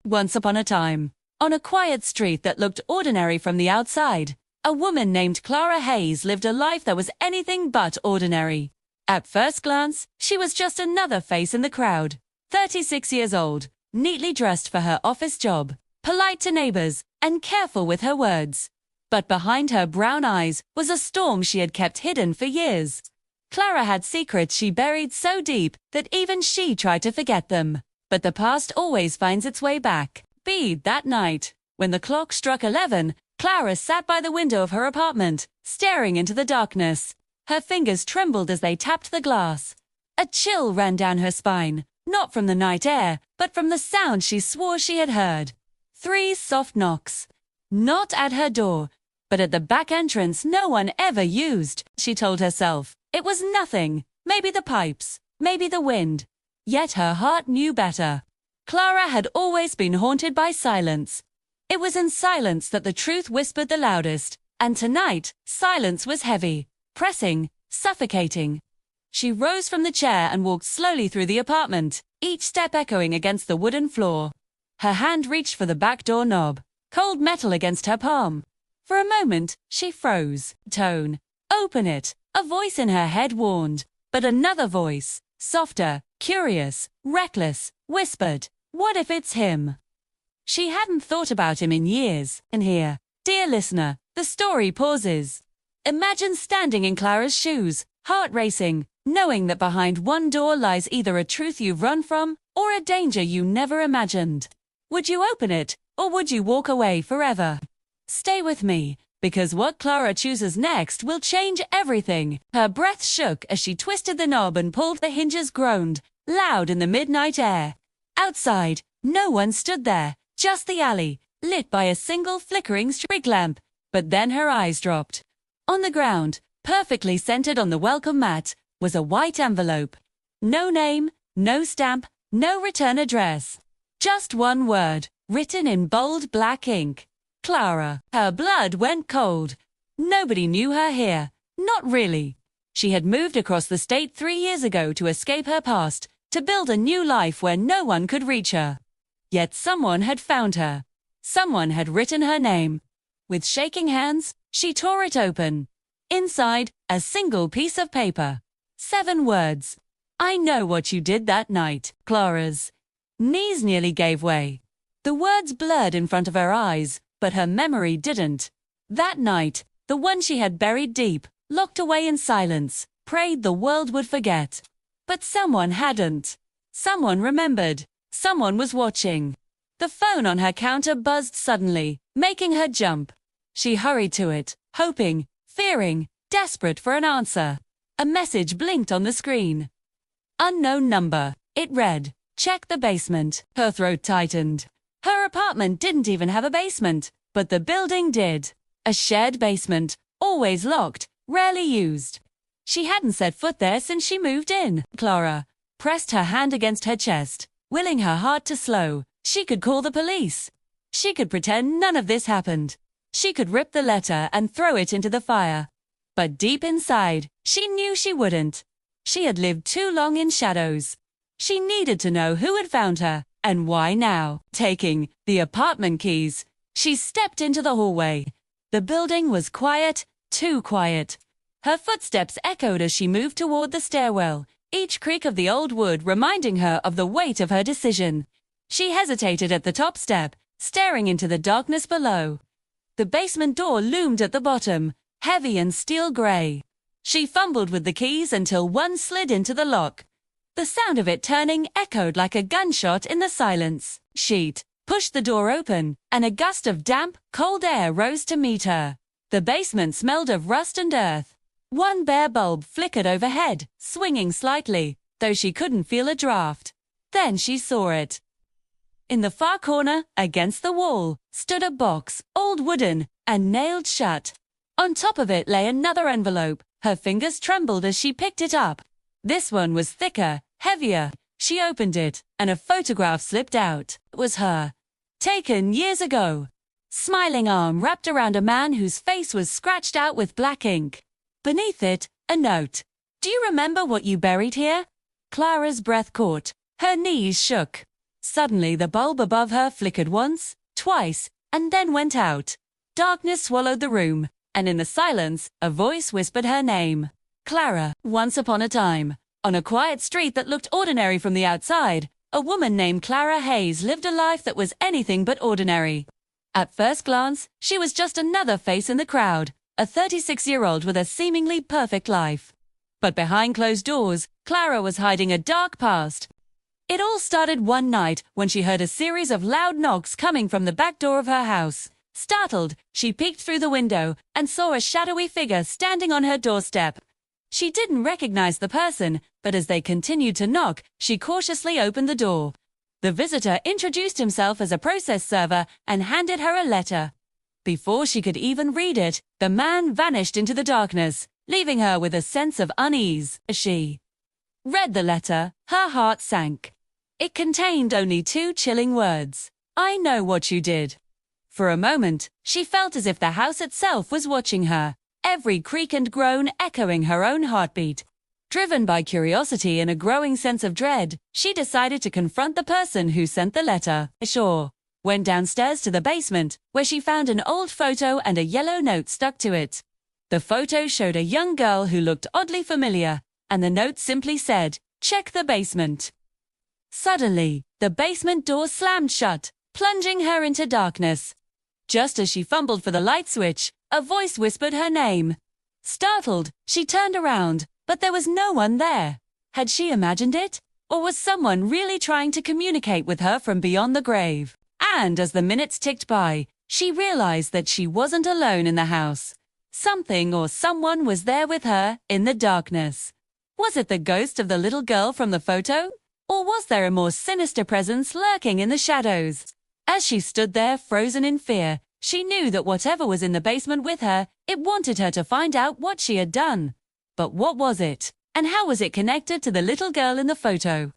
Once upon a time, on a quiet street that looked ordinary from the outside, a woman named Clara Hayes lived a life that was anything but ordinary. At first glance, she was just another face in the crowd. 36 years old, neatly dressed for her office job, polite to neighbors, and careful with her words. But behind her brown eyes was a storm she had kept hidden for years. Clara had secrets she buried so deep that even she tried to forget them. But the past always finds its way back. That night, when the clock struck 11, Clara sat by the window of her apartment, staring into the darkness. Her fingers trembled as they tapped the glass. A chill ran down her spine, not from the night air, but from the sound she swore she had heard. 3 soft knocks. Not at her door, but at the back entrance no one ever used, she told herself. It was nothing. Maybe the pipes, maybe the wind. Yet her heart knew better. Clara had always been haunted by silence. It was in silence that the truth whispered the loudest, and tonight, silence was heavy, pressing, suffocating. She rose from the chair and walked slowly through the apartment, each step echoing against the wooden floor. Her hand reached for the back door knob, cold metal against her palm. For a moment, she froze. Tone. Open it, a voice in her head warned. But another voice, softer, curious, reckless, whispered, "What if it's him?" She hadn't thought about him in years, and here, dear listener, the story pauses. Imagine standing in Clara's shoes, heart racing, knowing that behind one door lies either a truth you've run from or a danger you never imagined. Would you open it, or would you walk away forever? Stay with me, because what Clara chooses next will change everything. Her breath shook as she twisted the knob and pulled. The hinges groaned, loud in the midnight air. Outside, no one stood there, just the alley, lit by a single flickering street lamp. But then her eyes dropped. On the ground, perfectly centered on the welcome mat, was a white envelope. No name, no stamp, no return address. Just one word, written in bold black ink. Clara. Her blood went cold. Nobody knew her here. Not really. She had moved across the state 3 years ago to escape her past, to build a new life where no one could reach her. Yet someone had found her. Someone had written her name. With shaking hands, she tore it open. Inside, a single piece of paper. 7 words. "I know what you did that night." Clara's knees nearly gave way. The words blurred in front of her eyes, but her memory didn't. That night, the one she had buried deep, locked away in silence, prayed the world would forget. But someone hadn't. Someone remembered. Someone was watching. The phone on her counter buzzed suddenly, making her jump. She hurried to it, hoping, fearing, desperate for an answer. A message blinked on the screen. Unknown number. It read, "Check the basement." Her throat tightened. Her apartment didn't even have a basement, but the building did. A shared basement, always locked, rarely used. She hadn't set foot there since she moved in. Clara pressed her hand against her chest, willing her heart to slow. She could call the police. She could pretend none of this happened. She could rip the letter and throw it into the fire. But deep inside, she knew she wouldn't. She had lived too long in shadows. She needed to know who had found her, and why now. Taking the apartment keys, she stepped into the hallway. The building was quiet, too quiet. Her footsteps echoed as she moved toward the stairwell, each creak of the old wood reminding her of the weight of her decision. She hesitated at the top step, staring into the darkness below. The basement door loomed at the bottom, heavy and steel gray. She fumbled with the keys until one slid into the lock. The sound of it turning echoed like a gunshot in the silence. Sheet pushed the door open, and a gust of damp, cold air rose to meet her. The basement smelled of rust and earth. One bare bulb flickered overhead, swinging slightly, though she couldn't feel a draft. Then she saw it. In the far corner, against the wall, stood a box, old wooden, and nailed shut. On top of it lay another envelope. Her fingers trembled as she picked it up. This one was thicker, heavier. She opened it, and a photograph slipped out. It was her. Taken years ago. Smiling arm wrapped around a man whose face was scratched out with black ink. Beneath it, a note. "Do you remember what you buried here?" Clara's breath caught. Her knees shook. Suddenly, the bulb above her flickered once, twice, and then went out. Darkness swallowed the room, and in the silence, a voice whispered her name. Clara. Once upon a time, on a quiet street that looked ordinary from the outside, a woman named Clara Hayes lived a life that was anything but ordinary. At first glance, she was just another face in the crowd, a 36-year-old with a seemingly perfect life. But behind closed doors, Clara was hiding a dark past. It all started one night when she heard a series of loud knocks coming from the back door of her house. Startled, she peeked through the window and saw a shadowy figure standing on her doorstep. She didn't recognize the person, but as they continued to knock, she cautiously opened the door. The visitor introduced himself as a process server and handed her a letter. Before she could even read it, the man vanished into the darkness, leaving her with a sense of unease. As she read the letter, her heart sank. It contained only 2 chilling words: "I know what you did." For a moment, she felt as if the house itself was watching her, every creak and groan echoing her own heartbeat. Driven by curiosity and a growing sense of dread, she decided to confront the person who sent the letter. Shaw went downstairs to the basement, where she found an old photo and a yellow note stuck to it. The photo showed a young girl who looked oddly familiar, and the note simply said, "Check the basement." Suddenly, the basement door slammed shut, plunging her into darkness. Just as she fumbled for the light switch, a voice whispered her name. Startled, she turned around, but there was no one there. Had she imagined it? Or was someone really trying to communicate with her from beyond the grave? And as the minutes ticked by, she realized that she wasn't alone in the house. Something or someone was there with her in the darkness. Was it the ghost of the little girl from the photo? Or was there a more sinister presence lurking in the shadows? As she stood there frozen in fear, she knew that whatever was in the basement with her, it wanted her to find out what she had done. But what was it? And how was it connected to the little girl in the photo?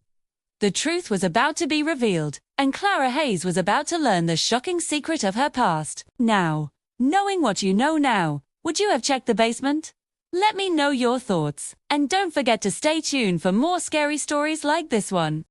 The truth was about to be revealed, and Clara Hayes was about to learn the shocking secret of her past. Now, knowing what you know now, would you have checked the basement? Let me know your thoughts, and don't forget to stay tuned for more scary stories like this one.